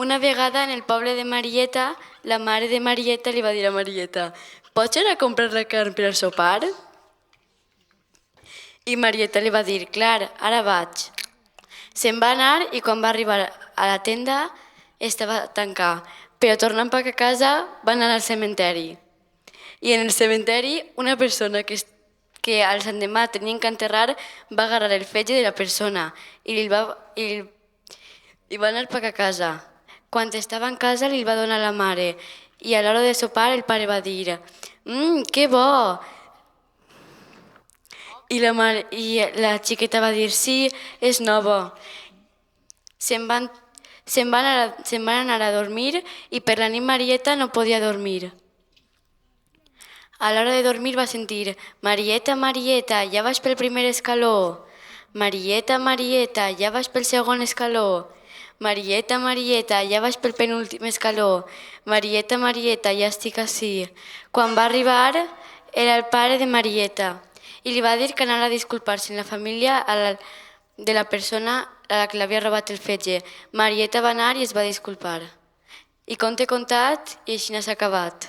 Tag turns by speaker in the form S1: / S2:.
S1: Una vegada en el poble de Marieta, la mare de Marieta li va dir a Marieta: «Pots anar a comprar la carn per al sopar?» I Marieta li va dir: «Clar, ara vaig». Se'n va anar i quan va arribar a la tenda estava tancada, però tornant cap a casa van anar al cementeri. I en el cementeri una persona que al l'endemà tenien que enterrar va agarrar el fetge de la persona i va anar cap a casa. Quan estava en casa li va donar a la mare i a l'hora de sopar el pare va dir: que bo! I la xiqueta va dir: sí, és nova. Se'n van anar a dormir i per la nit Marieta no podia dormir. A l'hora de dormir va sentir: Marieta, Marieta, ja vas pel primer escaló. Marieta, Marieta, ja vas pel segon escaló. Marieta, Marieta, ja vas pel penúltim escaló. Marieta, Marieta, ja estic ací. Quan va arribar era el pare de Marieta i li va dir que anara a disculpar-se en la família de la persona a la que l'havia robat el fetge. Marieta va anar i es va disculpar. I conte contat i així n'ha acabat.